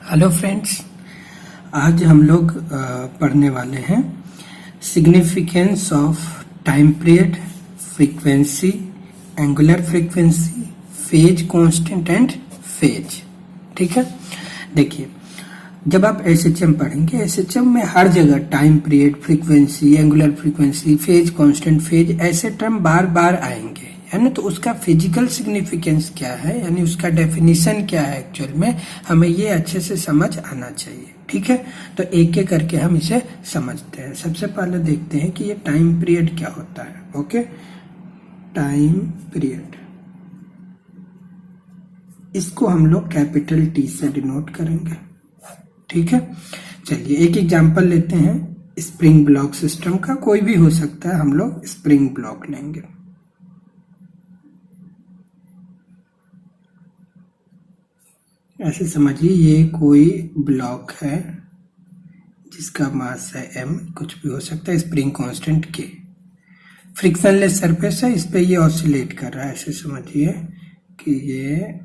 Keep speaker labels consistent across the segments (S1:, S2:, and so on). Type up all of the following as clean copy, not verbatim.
S1: Hello friends, आज हम लोग पढ़ने वाले हैं significance of time period, frequency, angular frequency, phase constant and phase. ठीक है, देखिए जब आप एसएचएम पढ़ेंगे, एसएचएम में हर जगह time period, frequency, angular frequency, phase constant, phase ऐसे टर्म बार बार आएंगे, है ना। तो उसका फिजिकल सिग्निफिकेंस क्या है, यानी उसका डेफिनेशन क्या है एक्चुअल में, हमें ये अच्छे से समझ आना चाहिए। ठीक है, तो एक एक करके हम इसे समझते हैं। सबसे पहले देखते हैं कि ये टाइम पीरियड क्या होता है। ओके, टाइम पीरियड, इसको हम लोग कैपिटल टी से डिनोट करेंगे। ठीक है, चलिए एक एग्जांपल लेते हैं स्प्रिंग ब्लॉक सिस्टम का, कोई भी हो सकता है, हम लोग स्प्रिंग ब्लॉक लेंगे। ऐसे समझिए ये कोई ब्लॉक है जिसका मास है m, कुछ भी हो सकता है, spring constant k, frictionless surface है, इस पे ये ऑसिलेट कर रहा है। ऐसे समझिए कि ये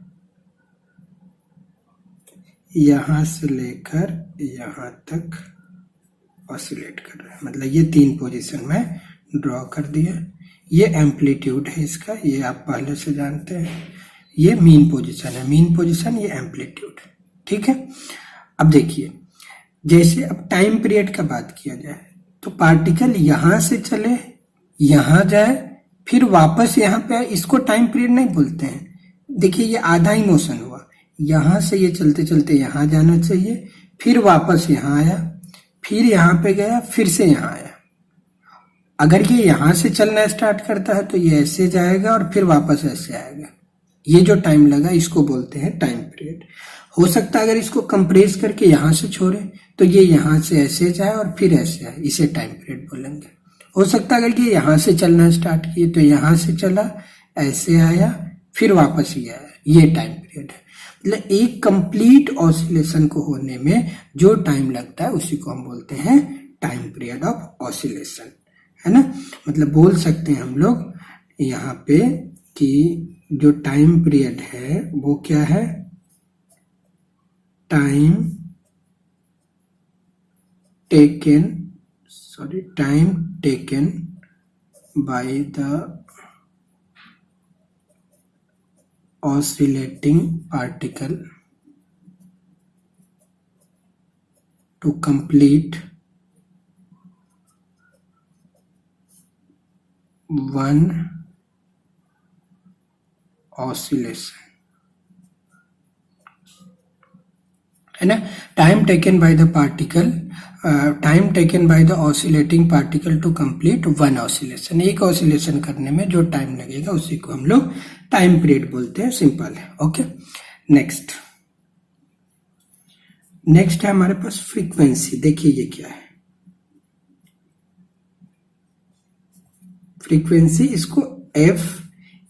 S1: यहां से लेकर यहां तक ऑसिलेट कर रहा है, मतलब ये तीन पोजीशन में ड्रॉ कर दिया। ये एम्पलीट्यूड है इसका, ये आप पहले से जानते हैं। ये मीन पोजीशन है, मीन पोजीशन, ये एम्पलीट्यूड। ठीक है, अब देखिए जैसे अब टाइम पीरियड का बात किया जाए तो पार्टिकल यहां से चले, यहां जाए, फिर वापस यहां पे आए, इसको टाइम पीरियड नहीं बोलते हैं। देखिए ये आधा ही मोशन हुआ, यहां से ये चलते चलते यहां जाना चाहिए, फिर वापस यहां आया, फिर यहां पे गया, फिर से यहां आया। अगर ये यहां से चलना स्टार्ट करता है तो ये ऐसे जाएगा और फिर वापस ऐसे आएगा। ये जो टाइम लगा इसको बोलते हैं टाइम पीरियड। हो सकता है अगर इसको कंप्रेस करके यहां से छोड़े तो ये यहां से ऐसे जाए और फिर ऐसे आए, इसे टाइम पीरियड बोलेंगे। हो सकता है अगर ये यहां से चलना स्टार्ट किए तो यहां से चला, ऐसे आया, फिर वापस ही आया, ये टाइम पीरियड है। मतलब एक कंप्लीट ऑसिलेशन को होने में जो टाइम लगता है उसी को हम बोलते हैं टाइम पीरियड ऑफ ऑसिलेशन, है ना। मतलब बोल सकते हैं हम लोग यहाँ पे कि जो टाइम पीरियड है वो क्या है, time taken by the oscillating particle to complete one oscillation, है ना। Time taken by the particle, time taken by the oscillating particle to complete one oscillation, एक ऑसिलेशन करने में जो टाइम लगेगा उसी को हम लोग टाइम पीरियड बोलते हैं। सिंपल है। ओके, नेक्स्ट है हमारे पास फ्रीक्वेंसी। देखिए ये क्या है फ्रीक्वेंसी, इसको एफ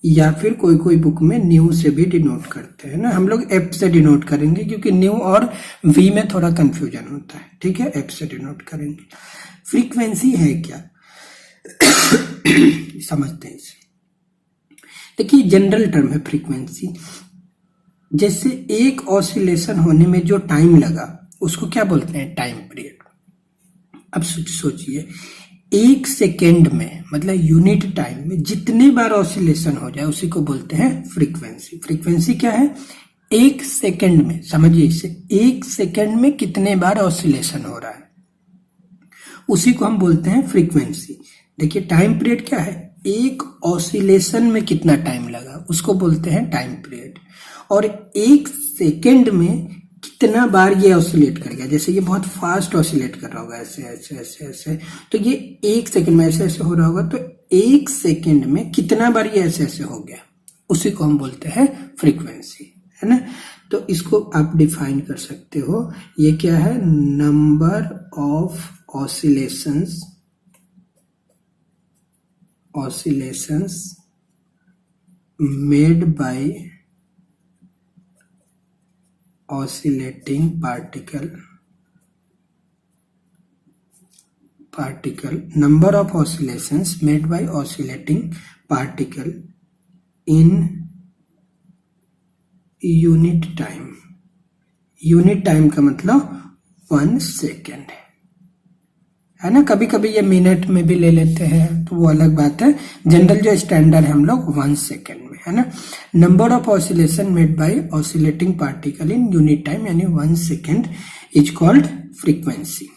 S1: या फिर कोई बुक में न्यू से भी डिनोट करते हैं ना। हम लोग एफ से डिनोट करेंगे क्योंकि न्यू और वी में थोड़ा कंफ्यूजन होता है। ठीक है, एफ से डिनोट करेंगे। फ्रीक्वेंसी है क्या समझते हैं इसे। देखिए जनरल टर्म है फ्रीक्वेंसी, जैसे एक ऑसिलेशन होने में जो टाइम लगा उसको क्या बोलते हैं, टाइम पीरियड। अब सोचिए एक सेकेंड में, मतलब यूनिट टाइम में जितने बार ऑसिलेशन हो जाए उसी को बोलते हैं फ्रीक्वेंसी। फ्रीक्वेंसी क्या है, एक सेकेंड में, समझिए इसे, एक सेकेंड में कितने बार ऑसिलेशन हो रहा है उसी को हम बोलते हैं फ्रीक्वेंसी। देखिए टाइम पीरियड क्या है, एक ऑसिलेशन में कितना टाइम लगा उसको बोलते हैं टाइम पीरियड। और एक सेकेंड में कितना बार ये ऑसिलेट करेगा, जैसे ये बहुत फास्ट ऑसिलेट कर रहा होगा, ऐसे ऐसे ऐसे ऐसे, तो ये एक सेकेंड में ऐसे ऐसे हो रहा होगा, तो एक सेकेंड में कितना बार ये ऐसे ऐसे हो गया उसी को हम बोलते हैं फ्रीक्वेंसी, है ना। तो इसको आप डिफाइन कर सकते हो, ये क्या है, number of oscillations made by oscillating particle, number of oscillations made by oscillating particle in unit time, unit time का मतलब 1 सेकेंड है ना। कभी कभी ये मिनट में भी ले लेते हैं तो वो अलग बात है। जनरल जो स्टैंडर्ड है हम लोग 1 सेकेंड में, है ना। Number of oscillation made by oscillating particle in unit time यानी 1 सेकेंड इज कॉल्ड फ्रीक्वेंसी।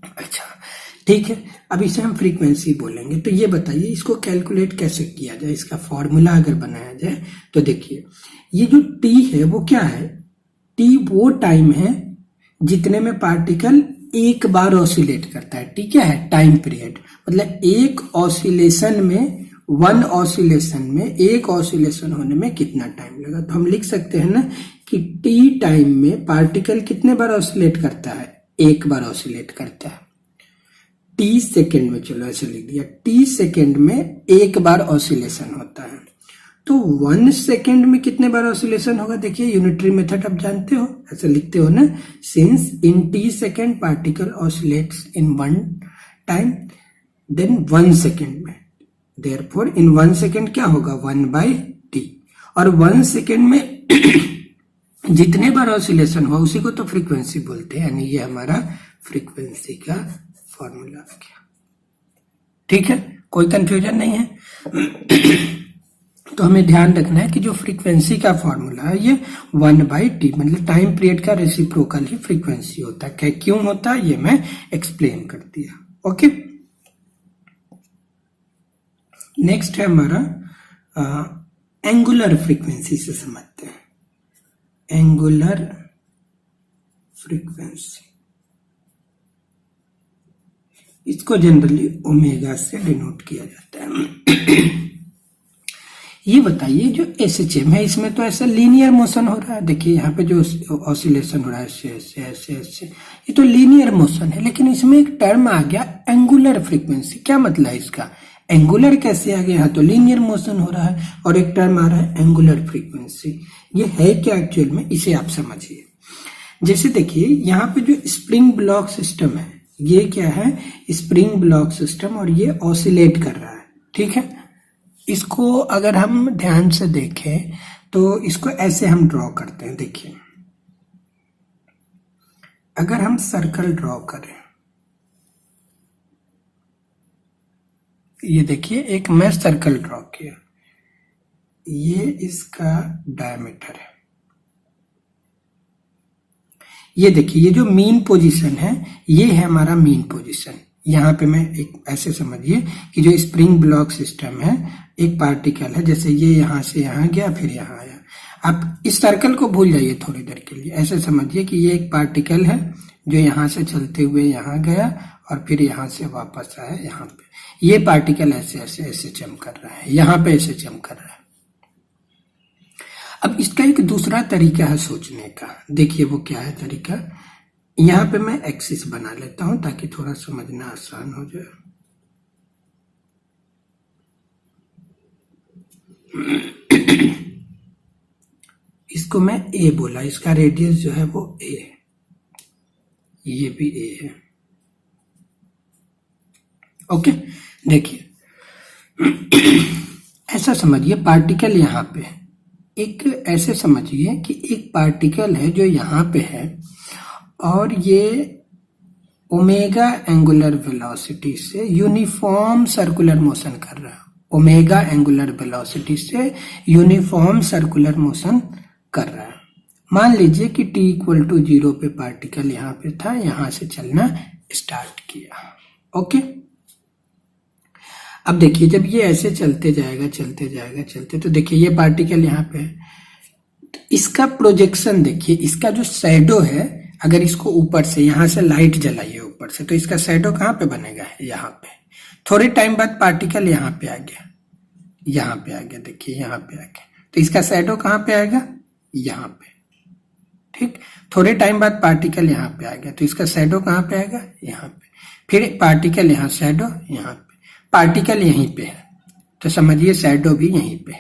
S1: अच्छा ठीक है, अब इसे हम फ्रीक्वेंसी बोलेंगे। तो ये बताइए इसको कैलकुलेट कैसे किया जाए, इसका फॉर्मूला अगर बनाया जाए तो देखिए ये जो टी है वो क्या है, टी वो टाइम है जितने में पार्टिकल एक बार ऑसिलेट करता है। टी क्या है, टाइम पीरियड। मतलब एक ऑसिलेशन में, वन ऑसिलेशन में, एक ऑसिलेशन होने में कितना टाइम लगा। तो हम लिख सकते हैं ना कि टी टाइम में पार्टिकल कितने बार ऑसिलेट करता है, एक बार ऑसिलेट करता है। टी सेकेंड में, चलो ऐसे लिख दिया, टी सेकेंड में एक बार ऑसिलेशन होता है। तो 1 सेकेंड में कितने बार ऑसिलेशन होगा, देखिए यूनिटरी मेथड आप जानते हो, ऐसे लिखते हो ना, since in T second particle oscillates in 1 time then 1 second में, देयरफॉर इन 1 सेकेंड क्या होगा 1/t, और 1 सेकेंड में जितने बार ऑसिलेशन हुआ उसी को तो फ्रीक्वेंसी बोलते हैं, यानी ये हमारा फ्रीक्वेंसी का फॉर्मूला आ गया। ठीक है, कोई कंफ्यूजन नहीं है। तो हमें ध्यान रखना है कि जो फ्रीक्वेंसी का फॉर्मूला है ये 1/t, मतलब टाइम पीरियड का रेसिप्रोकल ही फ्रीक्वेंसी होता है। क्या क्यों होता है ये मैं एक्सप्लेन कर दिया। ओके, नेक्स्ट है हमारा एंगुलर फ्रीक्वेंसी से समझते हैं। एंगुलर फ्रीक्वेंसी, इसको जनरली ओमेगा से डिनोट किया जाता है। ये बताइए जो एसएचएम है इसमें तो ऐसा लीनियर मोशन हो रहा है, देखिए यहाँ पे जो ऑसिलेशन हो रहा है ऐसे ऐसे ऐसे ऐसे, ये तो लीनियर मोशन है। लेकिन इसमें एक टर्म आ गया एंगुलर फ्रीक्वेंसी। क्या मतलब है इसका, एंगुलर कैसे आ गया, यहाँ तो लीनियर मोशन हो रहा है और एक टर्म आ रहा है एंगुलर फ्रीक्वेंसी। ये है क्या एक्चुअल में, इसे आप समझिए। जैसे देखिए यहाँ पे जो स्प्रिंग ब्लॉक सिस्टम है, ये क्या है, स्प्रिंग ब्लॉक सिस्टम, और ये ऑसिलेट कर रहा है। ठीक है, इसको अगर हम ध्यान से देखें तो इसको ऐसे हम ड्रॉ करते हैं। देखिए अगर हम सर्कल ड्रॉ करें, ये देखिए एक मैं सर्कल ड्रॉ किया, ये इसका डायमीटर है। ये देखिए ये जो मीन पोजीशन है ये है हमारा मीन पोजीशन। यहाँ पे मैं एक ऐसे समझिए कि जो स्प्रिंग ब्लॉक सिस्टम है, एक पार्टिकल है, जैसे ये यहाँ से यहाँ गया फिर यहाँ आया। आप इस सर्कल को भूल जाइए थोड़ी देर के लिए, ऐसे समझिए कि ये एक पार्टिकल है जो यहाँ से चलते हुए यहाँ गया और फिर यहाँ से वापस आया यहाँ पे। ये पार्टिकल ऐसे ऐसे ऐसे जंप कर रहा है, यहाँ पे ऐसे जंप कर रहा है। अब इसका एक दूसरा तरीका है सोचने का, देखिए वो क्या है तरीका। यहाँ पे मैं एक्सिस बना लेता हूं ताकि थोड़ा समझना आसान हो जाए। इसको मैं ए बोला, इसका रेडियस जो है वो ए है, ये भी ए है। ओके, देखिए ऐसा समझिए पार्टिकल यहाँ पे, एक ऐसे समझिए कि एक पार्टिकल है जो यहाँ पे है और ये ओमेगा एंगुलर वेलोसिटी से यूनिफॉर्म सर्कुलर मोशन कर रहा है। ओमेगा एंगुलर वेलोसिटी से यूनिफॉर्म सर्कुलर मोशन कर रहा है। मान लीजिए कि t इक्वल टू 0 पे पार्टिकल यहाँ पे था, यहाँ से चलना स्टार्ट किया। ओके, अब देखिए जब ये ऐसे चलते जाएगा तो देखिए ये पार्टिकल यहाँ पे है, तो इसका प्रोजेक्शन देखिए, इसका जो शैडो है, अगर इसको ऊपर से यहाँ से लाइट जलाइए ऊपर से तो इसका शैडो कहाँ पे बनेगा, यहाँ पे। थोड़े टाइम बाद पार्टिकल यहाँ पे आ गया, देखिए यहाँ पे आ गया, तो इसका शैडो कहाँ पे आएगा, यहाँ पे। ठीक, थोड़े टाइम बाद पार्टिकल यहाँ पे आ गया तो इसका शैडो कहाँ पे आएगा, यहाँ पे। फिर पार्टिकल यहाँ, शैडो यहाँ पे, पार्टिकल यहीं पे है तो समझिए शैडो भी यहीं पे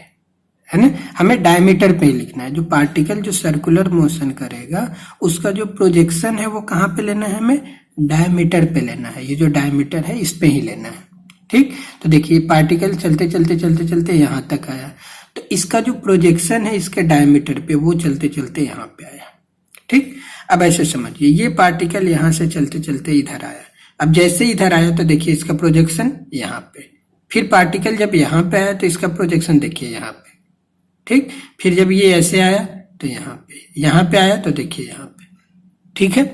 S1: है ना। हमें डायमीटर पे ही लिखना है, जो पार्टिकल जो सर्कुलर मोशन करेगा उसका जो प्रोजेक्शन है वो कहाँ पे लेना है, हमें डायमीटर पे लेना है। ये जो डायमीटर है इस पे ही लेना है। ठीक, तो देखिए पार्टिकल चलते चलते यहाँ तक आया, तो इसका जो प्रोजेक्शन है इसके डायमीटर पे वो चलते चलते यहाँ पे आया। ठीक, अब ऐसे समझिए, ये पार्टिकल यहां से चलते चलते इधर आया। अब जैसे इधर आया तो देखिए इसका प्रोजेक्शन यहाँ पे, फिर पार्टिकल जब यहाँ पे आया तो इसका प्रोजेक्शन देखिए यहाँ पे, ठीक, फिर जब ये ऐसे आया तो यहाँ पे आया तो देखिए यहाँ पे, ठीक है।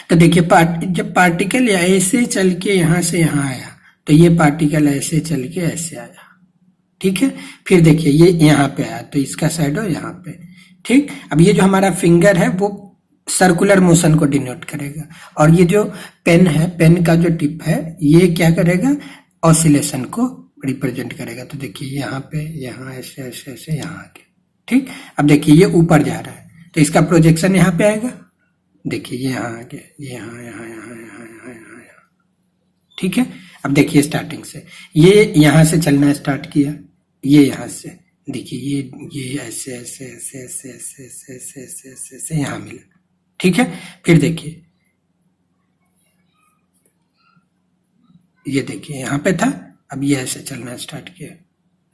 S1: तो देखिए जब पार्टिकल ऐसे चल के यहाँ से यहाँ आया तो ये पार्टिकल ऐसे चल के ऐसे आया, ठीक है। फिर देखिए ये यहाँ पे आया तो इसका शैडो यहाँ पे, ठीक। अब ये जो हमारा फिंगर है वो सर्कुलर मोशन को डिनोट करेगा, और ये जो पेन है, पेन का जो टिप है, ये क्या करेगा, ऑसिलेशन को रिप्रेजेंट करेगा। तो देखिए यहाँ पे, यहाँ ऐसे ऐसे ऐसे यहाँ आगे, ठीक। अब देखिए ये ऊपर जा रहा है तो इसका प्रोजेक्शन यहाँ पे आएगा, देखिए ये यहाँ आगे, ये यहाँ यहाँ यहाँ यहाँ यहाँ यहाँ यहाँ, ठीक है। अब देखिए स्टार्टिंग से ये यहाँ से चलना स्टार्ट किया, ये यहाँ से देखिए ये ऐसे ऐसे ऐसे ऐसे ऐसे ऐसे ऐसे ऐसे ऐसे ऐसे यहाँ मिला, ठीक है। फिर देखिए ये देखिए यहाँ पे था, अब ये ऐसे चलना स्टार्ट किया,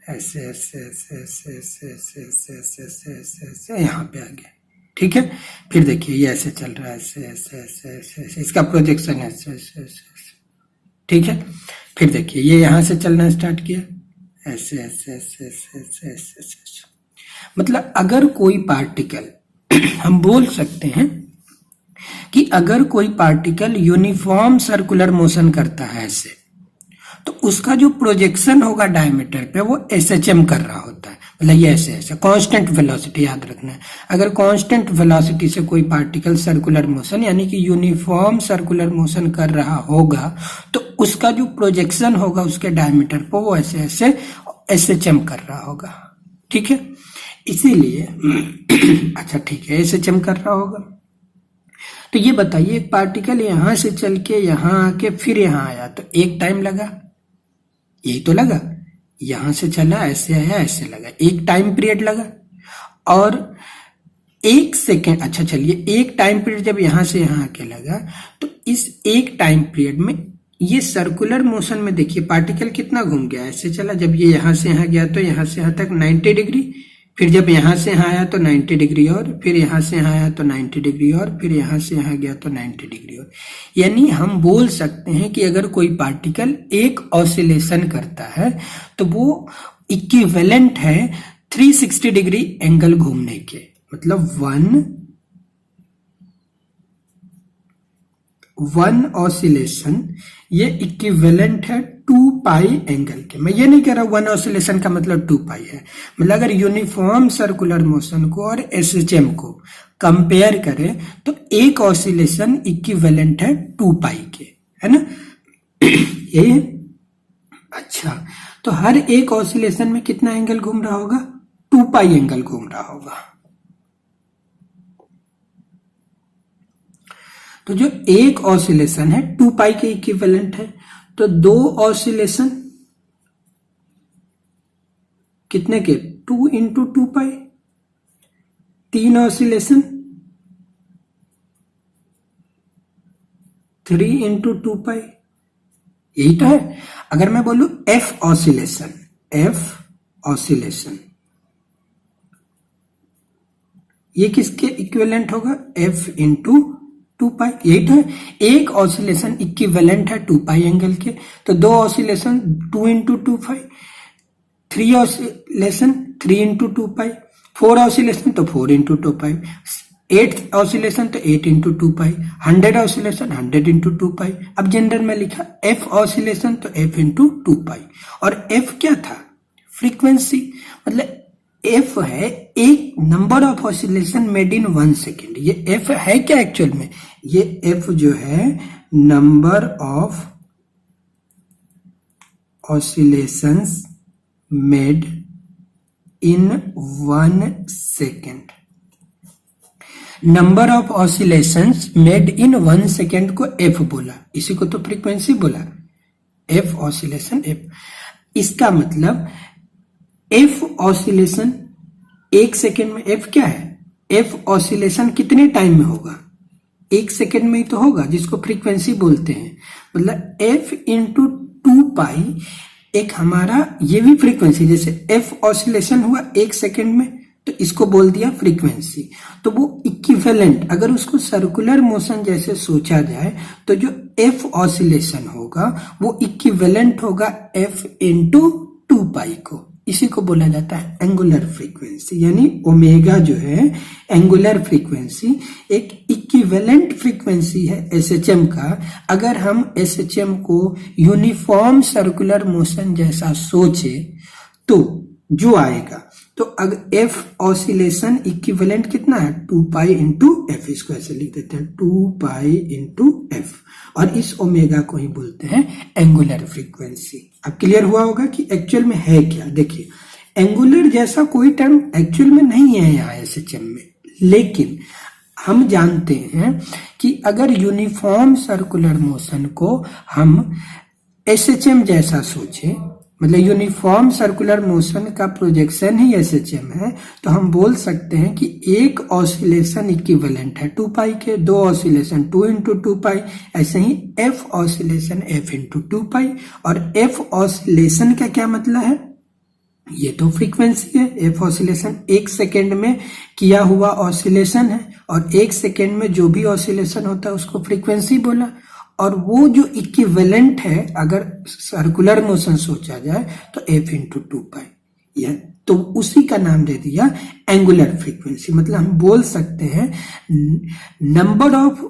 S1: ऐसे ऐसे ऐसे ऐसे ऐसे ऐसे ऐसे ऐसे ऐसे ऐसे ऐसे यहाँ पे आ गया, ठीक है। फिर देखिए ये ऐसे चल रहा है, ऐसे ऐसे ऐसे ऐसे ऐसे, इसका प्रोजेक्शन ऐसे ऐसे ऐसे ऐसे, ठीक है। फिर देखिए ये यहाँ से चलना स्टार्ट किया, ऐसे ऐसे ऐसे ऐसे ऐसे ऐसे ऐसे। मतलब अगर कोई पार्टिकल हम बोल सकते हैं कि अगर कोई पार्टिकल यूनिफॉर्म सर्कुलर मोशन करता है ऐसे, तो उसका जो प्रोजेक्शन होगा डायमीटर पे वो SHM कर रहा होता है, मतलब ये ऐसे ऐसे कांस्टेंट वेलोसिटी, याद रखना है। अगर कांस्टेंट वेलोसिटी से कोई पार्टिकल सर्कुलर मोशन यानी कि यूनिफॉर्म सर्कुलर मोशन कर रहा होगा तो उसका जो प्रोजेक्शन होगा उसके डायमीटर पर वो ऐसे ऐसे SHM कर रहा होगा, ठीक है। इसीलिए अच्छा ठीक है, SHM कर रहा होगा। तो ये बताइए एक पार्टिकल यहां से चल के यहां आके फिर यहां आया तो एक टाइम लगा, यही तो लगा, यहां से चला ऐसे आया ऐसे लगा, एक टाइम पीरियड लगा, और एक सेकेंड, अच्छा चलिए एक टाइम पीरियड जब यहां से यहां आके लगा तो इस एक टाइम पीरियड में ये सर्कुलर मोशन में देखिए पार्टिकल कितना घूम गया, ऐसे चला, जब ये यहां से यहां गया तो यहां से यहां तक 90 डिग्री, फिर जब यहां से यहां आया तो 90 डिग्री और, फिर यहां से यहां आया तो 90 डिग्री और, फिर यहां से यहां गया तो 90 डिग्री और। यानी हम बोल सकते हैं कि अगर कोई पार्टिकल एक ऑसिलेशन करता है तो वो इक्विवेलेंट है 360 डिग्री एंगल घूमने के, मतलब वन ऑसिलेशन ये इक्विवेलेंट है 2 पाई एंगल के। मैं ये नहीं कह रहा वन ऑसिलेशन का मतलब 2 पाई है, मतलब अगर यूनिफॉर्म सर्कुलर मोशन को और SHM को कंपेयर करें तो एक ऑसिलेशन इक्विवेलेंट है 2 पाई के, है ना, यही है। अच्छा, तो हर एक ऑसिलेशन में कितना एंगल घूम रहा होगा, 2 पाई एंगल घूम रहा होगा। तो जो एक ऑसिलेशन है 2 पाई के इक्विवेलेंट है, तो 2 ऑसिलेशन कितने के, 2 इंटू 2 पाई, 3 ऑसिलेशन 3 इंटू 2 पाई, यही तो है। अगर मैं बोलूं F ऑसिलेशन ये किसके इक्विवेलेंट होगा, F इंटू 2 पाई, यही तो है। एक ऑसिलेशन इक्विवेलेंट है 2 पाई एंगल के, तो 2 ऑसिलेशन 2 इंटू 2 पाई, 3 ऑसिलेशन 3 इंटू 2 पाई, 4 ऑसिलेशन तो 4 इंटू 2 पाई, 8 ऑसिलेशन तो 8 इंटू 2 पाई, 100 ऑसिलेशन 100 इंटू 2 पाई। अब जनरल में लिखा F ऑसिलेशन तो F इंटू 2 पाई, और F क्या था, फ्रीक्वेंसी, मतलब F है एक number of oscillation made in 1 second. ये F है क्या एक्चुअल में, ये F जो है number of oscillations made in 1 second. Number of oscillations made in 1 second को F बोला, इसी को तो फ्रीक्वेंसी बोला, F ऑसिलेशन F। इसका मतलब F ऑसिलेशन 1 सेकेंड में, F क्या है, F ऑसिलेशन कितने टाइम में होगा, 1 सेकेंड में ही तो होगा, जिसको फ्रीक्वेंसी बोलते हैं। मतलब F इंटू 2 पाई एक हमारा ये भी फ्रीक्वेंसी, जैसे F ऑसिलेशन हुआ 1 सेकेंड में तो इसको बोल दिया फ्रीक्वेंसी। तो वो इक्विवेलेंट अगर उसको सर्कुलर मोशन जैसे सोचा जाए तो जो एफ ऑसिलेशन होगा वो इक्विवेलेंट होगा एफ इंटू 2 पाई को। इसी को बोला जाता है एंगुलर फ्रीक्वेंसी, यानी ओमेगा जो है एंगुलर फ्रीक्वेंसी एक इक्विवेलेंट फ्रीक्वेंसी है एसएचएम का। अगर हम एसएचएम को यूनिफॉर्म सर्कुलर मोशन जैसा सोचे तो जो आएगा, तो अगर एफ ऑसिलेशन इक्विवेलेंट कितना है 2 पाई इंटू एफ, इसको ऐसे लिख देते हैं 2 पाई इंटू एफ, और इस ओमेगा को ही बोलते हैं एंगुलर फ्रीक्वेंसी। अब क्लियर हुआ होगा कि एक्चुअल में है क्या। देखिए एंगुलर जैसा कोई टर्म एक्चुअल में नहीं है यहाँ एसएचएम में, लेकिन हम जानते हैं कि अगर यूनिफॉर्म सर्कुलर मोशन को हम एसएचएम जैसा सोचे, मतलब यूनिफॉर्म सर्कुलर मोशन का प्रोजेक्शन ही एसएचएम है, तो हम बोल सकते हैं कि एक ऑसिलेशन इक्विवेलेंट है 2 पाई के, दो ऑसिलेशन 2 इंटू 2 पाई, ऐसे ही एफ ऑसिलेशन एफ इंटू 2 पाई। और एफ ऑसिलेशन का क्या मतलब है, ये तो फ्रीक्वेंसी है। एफ ऑसिलेशन 1 सेकेंड में किया हुआ ऑसिलेशन है, और 1 सेकेंड में जो भी ऑसिलेशन होता है उसको फ्रीक्वेंसी बोला। और वो जो इक्विवेलेंट है अगर सर्कुलर मोशन सोचा जाए तो एफ इंटू 2 पाई, यह तो उसी का नाम दे दिया एंगुलर फ्रीक्वेंसी। मतलब हम बोल सकते हैं नंबर ऑफ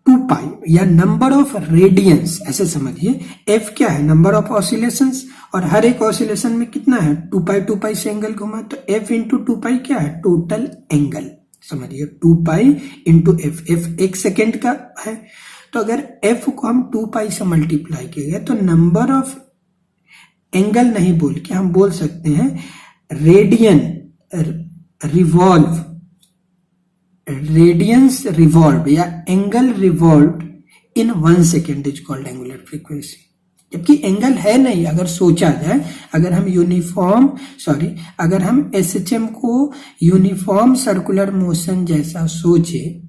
S1: 2 पाई या नंबर ऑफ रेडियंस, ऐसे समझिए। एफ क्या है, नंबर ऑफ ऑसिलेशंस, और हर एक ऑसिलेशन में कितना है 2 पाई से एंगल घुमा, तो एफ इंटू 2 पाई क्या है टोटल एंगल। समझिए 2 pi into F, F 1 second का है, तो अगर f को हम 2 पाई से मल्टीप्लाई किए तो नंबर ऑफ एंगल नहीं बोल के हम बोल सकते हैं रेडियन रिवॉल्व, रेडियंस रिवॉल्व या angle revolve in 1 second is called angular frequency. जबकि एंगल है नहीं अगर सोचा जाए, अगर हम एसएचएम को यूनिफॉर्म सर्कुलर मोशन जैसा सोचे,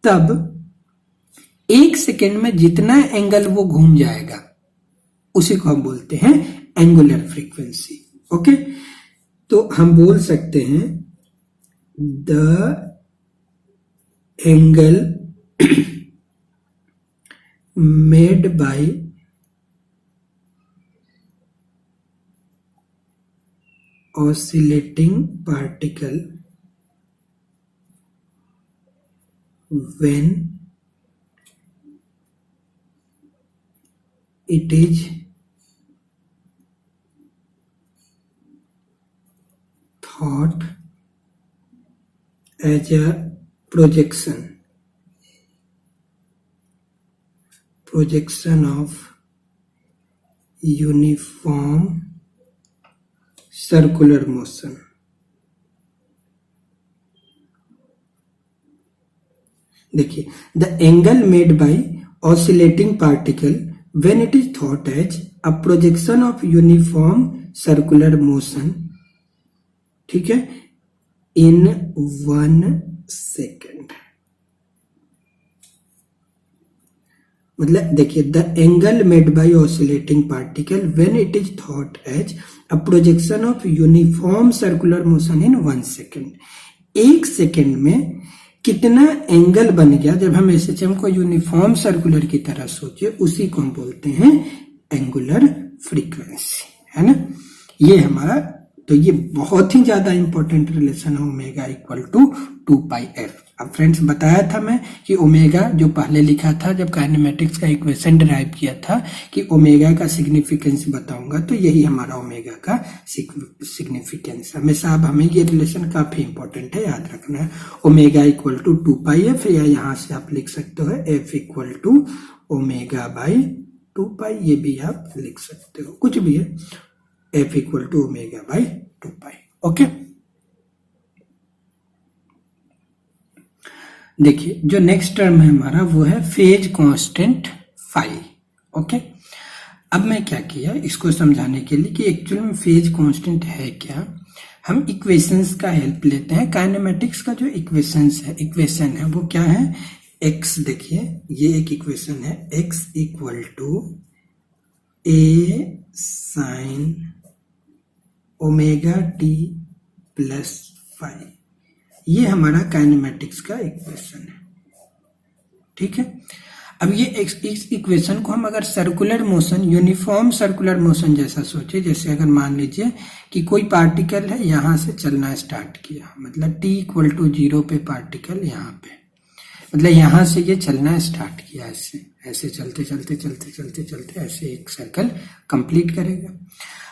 S1: तब 1 सेकेंड में जितना एंगल वो घूम जाएगा उसी को हम बोलते हैं एंगुलर फ्रीक्वेंसी। ओके, तो हम बोल सकते हैं the angle made bye oscillating particle when it is thought as a projection of uniform circular motion। देखिए the angle made by oscillating particle when it is thought as a projection of uniform circular motion, ठीक है, in 1 second। मतलब देखिए the angle made by oscillating particle when it is thought as a projection of uniform circular motion in 1 second. 1 second में कितना angle बन गया जब हम एसएचएम को यूनिफॉर्म सर्कुलर की तरह सोचे, उसी को हम बोलते हैं एंगुलर फ्रीक्वेंसी, है ना। ये हमारा, तो ये बहुत ही ज्यादा इंपॉर्टेंट रिलेशन है omega equal to 2 pi F. अब फ्रेंड्स बताया था मैं कि ओमेगा जो पहले लिखा था जब काइनेमेटिक्स का इक्वेशन डिराइव किया था कि ओमेगा का सिग्निफिकेंस बताऊंगा, तो यही हमारा ओमेगा का सिग्निफिकेंस। हमेशा अब हमें ये रिलेशन काफी इंपॉर्टेंट है, याद रखना है। Omega equal to 2 pi F, या यहाँ से आप लिख सकते हो F equal to omega by 2 pi, ये भी आप लिख सकते हो, कुछ भी है, F equal to omega by 2 pi. Okay, देखिए जो नेक्स्ट टर्म है हमारा वो है फेज कांस्टेंट फाई। ओके, अब मैं क्या किया इसको समझाने के लिए कि एक्चुअली में फेज कांस्टेंट है क्या, हम इक्वेशंस का हेल्प लेते हैं। काइनेमेटिक्स का जो इक्वेशन है वो क्या है, एक्स, देखिए ये एक इक्वेशन है, X equal to A sine omega T plus phi. ये हमारा काइनेमेटिक्स का इक्वेशन है, ठीक है। अब ये इस इक्वेशन को हम अगर circular motion, uniform circular motion जैसा सोचे, जैसे अगर मान लीजिए कि कोई पार्टिकल है यहां से चलना स्टार्ट किया, मतलब t इक्वल टू 0 पे पार्टिकल यहाँ पे, मतलब यहां से ये चलना स्टार्ट किया, ऐसे ऐसे चलते चलते चलते चलते चलते ऐसे एक सर्कल कंप्लीट करेगा।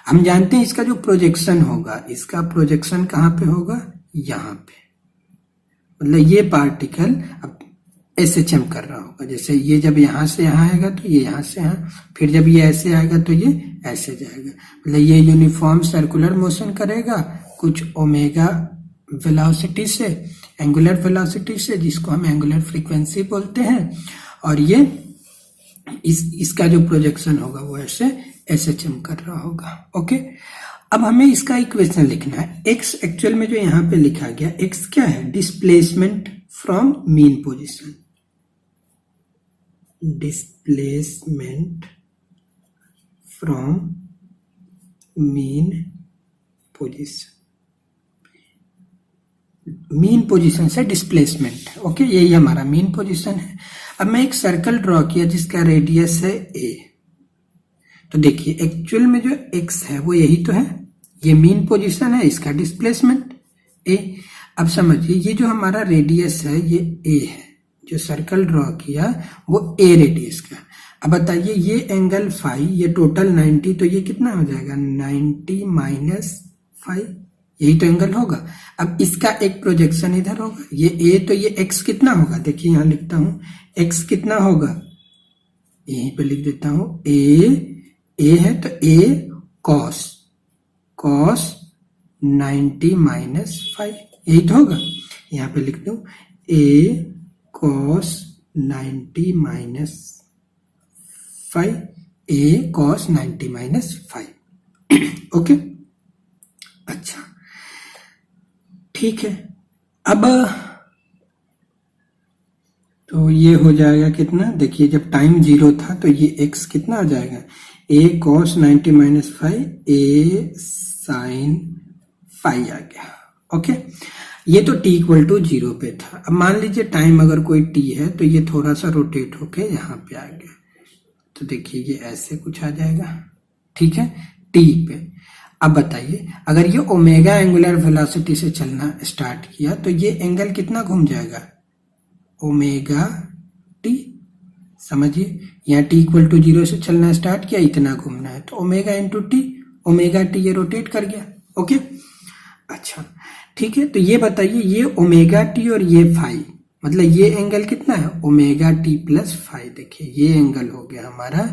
S1: हम जानते हैं इसका जो प्रोजेक्शन होगा, इसका प्रोजेक्शन कहाँ पे होगा, यहाँ पे, मतलब ये पार्टिकल अब SHM कर रहा होगा। जैसे ये जब यहाँ से यहाँ आएगा तो ये यहाँ से यहाँ, फिर जब ये ऐसे आएगा तो ये ऐसे जाएगा, मतलब ये यूनिफॉर्म सर्कुलर मोशन करेगा कुछ ओमेगा वेलोसिटी से, एंगुलर वेलोसिटी से, जिसको हम एंगुलर फ्रीक्वेंसी बोलते हैं, और ये इसका जो प्रोजेक्शन होगा वो ऐसे SHM कर रहा होगा। ओके, अब हमें इसका इक्वेशन लिखना है। x एक्चुअल में जो यहाँ पे लिखा गया, x क्या है, displacement from mean position, displacement from mean position, mean position से डिस्प्लेसमेंट। ओके, यही हमारा मीन पोजीशन है। अब मैं एक सर्कल ड्रॉ किया जिसका रेडियस है a, तो देखिए एक्चुअल में जो x है वो यही तो है, ये मीन पोजीशन है, इसका डिस्प्लेसमेंट a। अब समझिए ये जो हमारा रेडियस है ये a है, जो सर्कल ड्रॉ किया वो a रेडियस का। अब बताइए ये एंगल फाई, ये टोटल 90, तो ये कितना हो जाएगा 90 माइनस फाई, यही तो एंगल होगा। अब इसका एक प्रोजेक्शन इधर होगा, ये a, तो ये x कितना होगा, देखिए यहां लिखता हूं x कितना होगा, यहीं पे लिख देता हूं a है तो a cos 90 माइनस 5, यही तो होगा। यहाँ पे लिख दूं a cos 90 minus 5, a cos 90 minus 5। Okay, अच्छा ठीक है। अब तो ये हो जाएगा कितना, देखिए जब टाइम 0 था तो ये x कितना आ जाएगा, a cos 90 minus 5, a sin 5 आ गया। ओके, ये तो t इक्वल टू 0 पे था। अब मान लीजिए टाइम अगर कोई t है तो ये थोड़ा सा रोटेट होके यहाँ पे आ गया, तो देखिए ये ऐसे कुछ आ जाएगा, ठीक है, t पे। अब बताइए अगर ये ओमेगा एंगुलर वेलोसिटी से चलना स्टार्ट किया तो ये एंगल कितना घूम जाएगा, ओमेगा t। समझिए यहाँ t इक्वल टू 0 से चलना स्टार्ट किया, इतना घूमना है तो omega into T, omega T ये रोटेट कर गया। ओके, अच्छा ठीक है। तो ये बताइए ये ओमेगा टी और ये फाई, मतलब ये एंगल कितना है, ओमेगा टी प्लस फाई। देखिए ये एंगल हो गया हमारा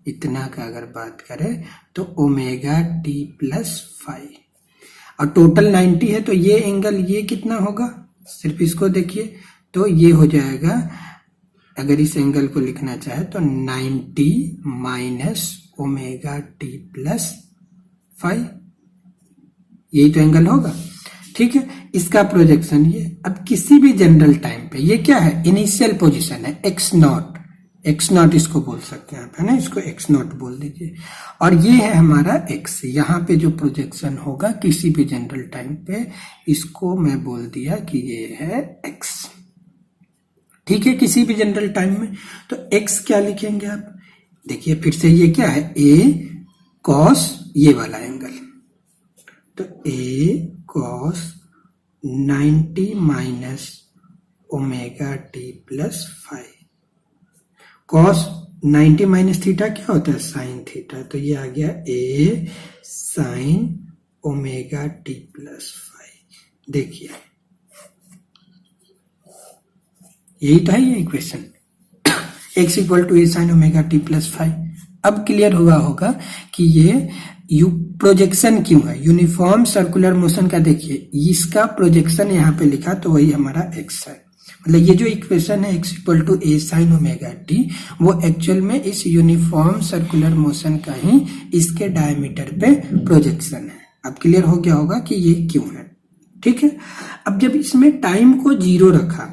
S1: इतना का, अगर बात करें तो ओमेगा टी प्लस फाई, और टोटल 90 है तो ये एंगल ये कितना होगा, सिर्फ इसको देखिए तो ये हो जाएगा, अगर इस एंगल को लिखना चाहे तो 90 minus omega T plus phi, यही तो एंगल होगा, ठीक है। इसका प्रोजेक्शन ये, अब किसी भी जनरल टाइम पे ये क्या है, इनिशियल पोजीशन है x नॉट इसको बोल सकते हैं आप, है ना, इसको x नॉट बोल दीजिए, और ये है हमारा x। यहाँ पे जो प्रोजेक्शन होगा किसी भी जनरल टाइम पे, इसको मैं बोल दिया कि ये है x, ठीक है, किसी भी जनरल टाइम में। तो x क्या लिखेंगे आप, देखिए फिर से ये क्या है, a cos ये वाला एंगल, तो a cos 90 minus omega T plus 5, cos 90 minus theta क्या होता है, साइन थीटा, तो ये आ गया a sine omega T plus 5। देखिए यही तो है ये equation, x equal to a sine omega T plus 5। अब क्लियर हुआ होगा कि ये प्रोजेक्शन क्यों है, यूनिफॉर्म सर्कुलर मोशन का। देखिए इसका प्रोजेक्शन यहाँ पे लिखा तो वही हमारा x है, मतलब ये जो इक्वेशन है x equal to a sine omega T, वो एक्चुअल में इस यूनिफॉर्म सर्कुलर मोशन का ही इसके डायमीटर पे प्रोजेक्शन है। अब क्लियर हो गया होगा कि ये क्यों है, ठीक है। अब जब इसमें टाइम को 0 रखा,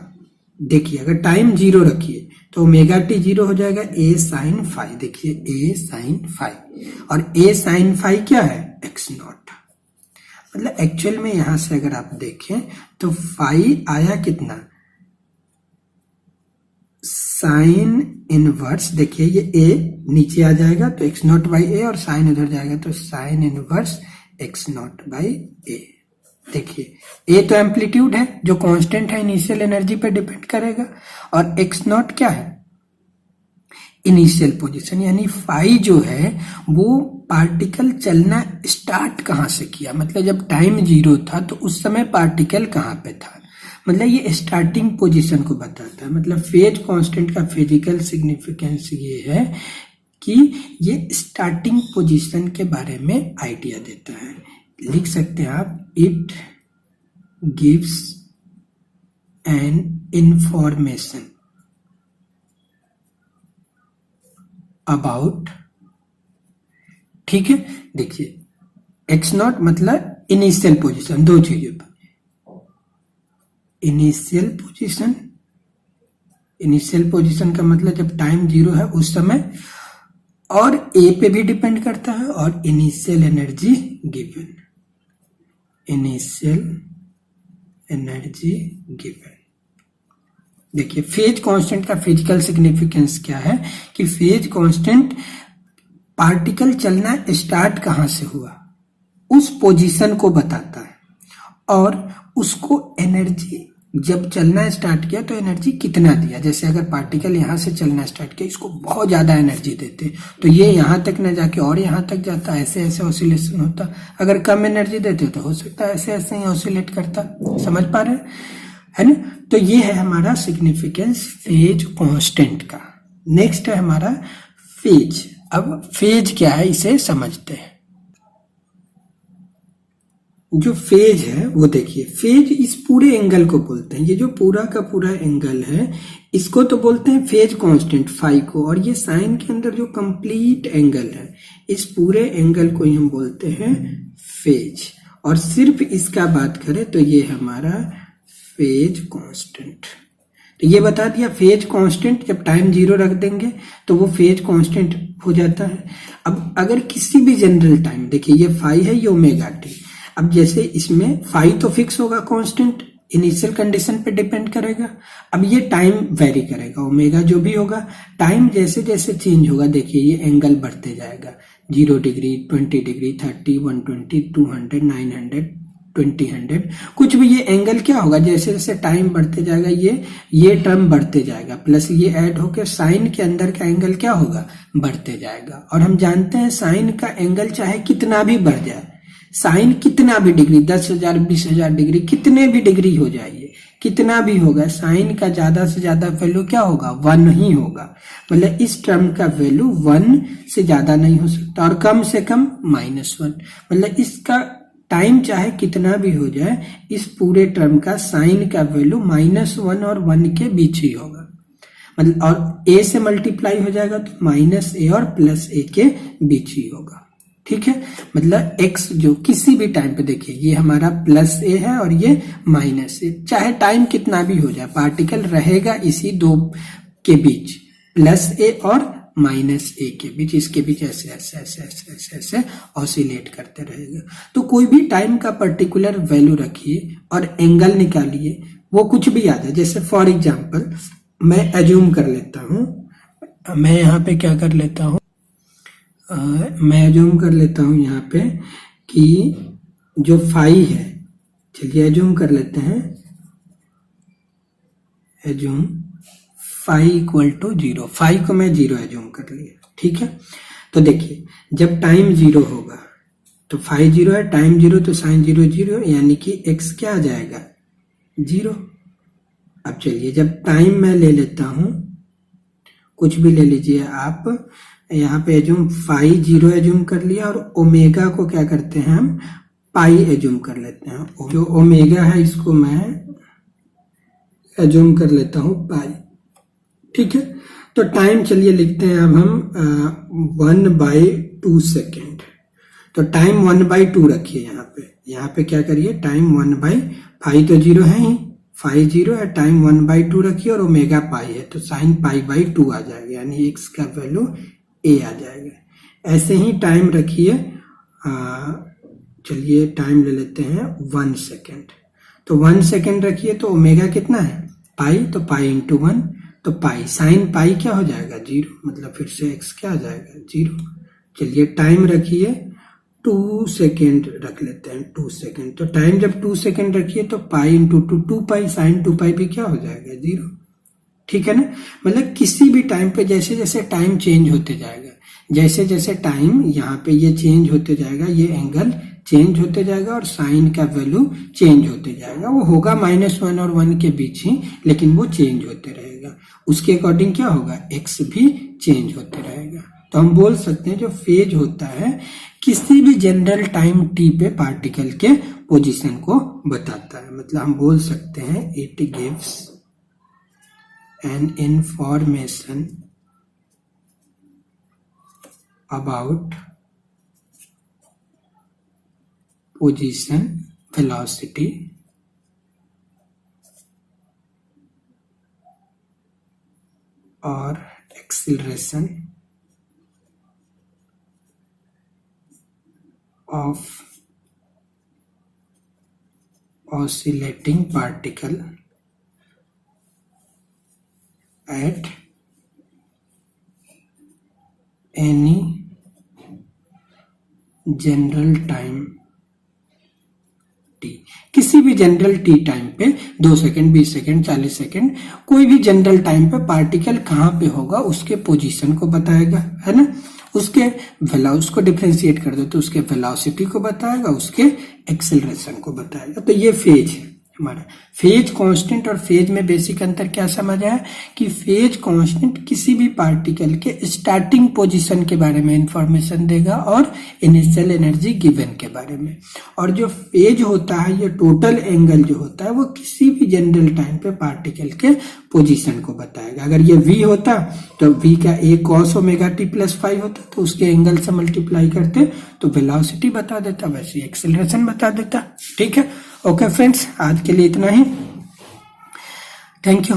S1: देखिए अगर टाइम 0 रखिए तो ओमेगा टी 0 हो जाएगा, a साइन 5, देखिए a साइन 5, और a साइन 5 क्या है, x नॉट। मतलब एक्चुअल में यहां से अगर आप देखें तो फाई आया कितना, साइन इनवर्स, देखिए ये ए नीचे आ जाएगा तो एक्स नॉट बाई ए, और साइन उधर जाएगा तो sine inverse x naught by A. देखिए ए तो एम्पलीट्यूड है जो कांस्टेंट है, इनिशियल एनर्जी पे डिपेंड करेगा, और एक्स नॉट क्या है, इनिशियल पोजीशन, यानी फाई जो है वो पार्टिकल चलना स्टार्ट कहां से किया, मतलब जब टाइम 0 था तो उस समय पार्टिकल कहां पे था, मतलब ये स्टार्टिंग पोजीशन को बताता है। मतलब फेज कांस्टेंट का फिजिकल सिग्निफिकेंस ये है कि ये स्टार्टिंग पोजीशन के बारे में आइडिया देता है। लिख सकते हैं आप, it gives an information about, ठीक है। देखिए एक्स नॉट मतलब इनिशियल पोजीशन, दो चीजों पर, इनिशियल पोजीशन का मतलब जब टाइम 0 है उस समय, और ए पे भी डिपेंड करता है, और initial energy given, initial energy given. देखिए फेज कांस्टेंट का फिजिकल सिग्निफिकेंस क्या है कि फेज कांस्टेंट पार्टिकल चलना स्टार्ट कहां से हुआ उस पोजीशन को बताता है, और उसको एनर्जी जब चलना स्टार्ट किया तो एनर्जी कितना दिया। जैसे अगर पार्टिकल यहां से चलना स्टार्ट किया, इसको बहुत ज्यादा एनर्जी देते तो ये यहां तक न जाके और यहां तक जाता, ऐसे ऐसे ऑसिलेशन होता। अगर कम एनर्जी देते तो हो सकता है ऐसे ऐसे ही ऑसिलेट करता। समझ पा रहे है ना। तो ये है हमारा सिग्निफिकेंस फेज कांस्टेंट का। नेक्स्ट है हमारा फेज। अब फेज क्या है इसे समझते हैं। जो फेज है वो देखिए, फेज इस पूरे एंगल को बोलते हैं, ये जो पूरा का पूरा एंगल है इसको तो बोलते हैं फेज कांस्टेंट फाई को, और ये साइन के अंदर जो कंप्लीट एंगल है इस पूरे एंगल को ही हम बोलते हैं फेज। और सिर्फ इसका बात करें तो ये हमारा फेज कांस्टेंट। तो ये बता दिया फेज कांस्टेंट, जब टाइम 0 रख देंगे तो वो फेज कांस्टेंट हो जाता है। अब अगर किसी भी जनरल टाइम, देखिए ये फाई है, ये ओमेगा टी। अब जैसे इसमें फाई तो फिक्स होगा कांस्टेंट, इनिशियल कंडीशन पे डिपेंड करेगा। अब ये टाइम वेरी करेगा, ओमेगा जो भी होगा, टाइम जैसे जैसे चेंज होगा देखिए ये एंगल बढ़ते जाएगा, 0 डिग्री, 20 डिग्री, 30, 120, 200, 900, 2000, कुछ भी ये एंगल क्या होगा, जैसे जैसे टाइम बढ़ते जाएगा ये टर्म बढ़ते जाएगा, प्लस ये ऐड होकर साइन के अंदर का एंगल क्या होगा, बढ़ते जाएगा। और हम जानते हैं साइन का एंगल चाहे कितना भी बढ़ जाए, साइन कितना भी डिग्री, 10,000, 20,000 डिग्री, कितने भी डिग्री हो जाइए, कितना भी होगा, साइन का ज्यादा से ज्यादा वैल्यू क्या होगा, 1 ही होगा। मतलब इस टर्म का वैल्यू 1 से ज्यादा नहीं हो सकता, और कम से कम -1। मतलब इसका टाइम चाहे कितना भी हो जाए, इस पूरे टर्म का साइन का वैल्यू -1 और 1 के बीच ही होगा। मतलब और a से मल्टीप्लाई हो जाएगा तो -a और +a के बीच ही होगा। ठीक है, मतलब x जो किसी भी टाइम पे देखिए ये हमारा +a है और ये -a, चाहे टाइम कितना भी हो जाए पार्टिकल रहेगा इसी दो के बीच, +a और -a के बीच, इसके बीच ऐसे ऐसे ऐसे ऐसे ऐसे ऐसे ऑसिलेट करते रहेगा। तो कोई भी टाइम का पर्टिकुलर वैल्यू रखिए और एंगल निकालिए, वो कुछ भी आ जाए। जैसे फॉर एग्जांपल मैं एज्यूम कर लेता हूँ, मैं यहाँ पे क्या कर लेता हूँ, मैं एज्यूम कर लेता हूँ यहाँ पे कि जो फाई है, चलिए एज्यूम कर लेते हैं, assume phi equal to 0, phi को मैं 0 एज्यूम कर लिया। ठीक है, तो देखिए जब टाइम 0 होगा तो फाई 0 है, टाइम 0 तो साइन 0 0, यानी कि x क्या आ जाएगा 0। अब चलिए जब टाइम मैं ले लेता हूं, कुछ भी ले लीजिए आप, यहाँ पे एज्यूम फाई 0 एज्यूम कर लिया, और ओमेगा को क्या करते हैं हम पाई एज्यूम कर लेते हैं। जो ओमेगा है इसको मैं एज्यूम कर लेता हूं पाई। ठीक है, तो टाइम चलिए लिखते हैं अब हम 1/2 सेकेंड। तो टाइम 1/2 रखिए यहाँ पे क्या करिए, टाइम 1/फाई तो 0 है ही, फाई 0 है, टाइम 1/2 रखिए और ओमेगा पाई है, तो साइन पाई/2 आ जाएगा, यानी x का वैल्यू a आ जाएगा। ऐसे ही टाइम रखिए, चलिए टाइम ले लेते हैं 1 सेकेंड। तो 1 सेकेंड रखिए तो ओमेगा कितना है पाई, तो पाई इंटू 1, तो पाई साइन पाई क्या हो जाएगा 0, मतलब फिर से x क्या आ जाएगा 0। चलिए टाइम रखिए 2 सेकेंड रख लेते हैं 2 सेकेंड। तो टाइम जब 2 सेकेंड रखिए तो पाई इंटू 2 पाई साइन 2 पाई भी क्या हो जाएगा 0। ठीक है ना, मतलब किसी भी टाइम पे जैसे जैसे टाइम चेंज होते जाएगा, जैसे जैसे टाइम यहाँ पे ये चेंज होते जाएगा, ये एंगल चेंज होते जाएगा और साइन का वैल्यू चेंज होते जाएगा। वो होगा -1 और 1 के बीच ही, लेकिन वो चेंज होते रहेगा। उसके अकॉर्डिंग क्या होगा x भी चेंज होते रहेगा। तो हम बोल सकते हैं जो फेज होता है किसी भी जनरल टाइम t पे पार्टिकल के पोजीशन को बताता है। मतलब हम बोल सकते हैं it gives an information about position, velocity और acceleration of oscillating particle at any general time t। किसी भी जनरल टी टाइम पे 2 सेकेंड 20 सेकेंड 40 सेकेंड कोई भी जनरल टाइम पे पार्टिकल कहाँ पे होगा उसके पोजीशन को बताएगा, है ना। उसको डिफरेंशिएट कर दो तो उसके वेलोसिटी को बताएगा, उसके एक्सेलरेशन को बताएगा। तो ये फेज है हमारा। फेज कांस्टेंट और फेज में बेसिक अंतर क्या समझ आया कि फेज कांस्टेंट किसी भी पार्टिकल के स्टार्टिंग पोजीशन के बारे में इंफॉर्मेशन देगा और इनिशियल एनर्जी गिवन के बारे में, और जो फेज होता है ये टोटल एंगल जो होता है वो किसी भी जनरल टाइम पे पार्टिकल के पोजीशन को बताएगा। अगर ये v होता तो v का a cos omega t plus 5 होता तो उसके एंगल से मल्टीप्लाई करते तो वेलोसिटी बता देता, वैसे एक्सेलरेशन बता देता। ठीक है, ओके फ्रेंड्स, आज के लिए इतना ही। Thank you.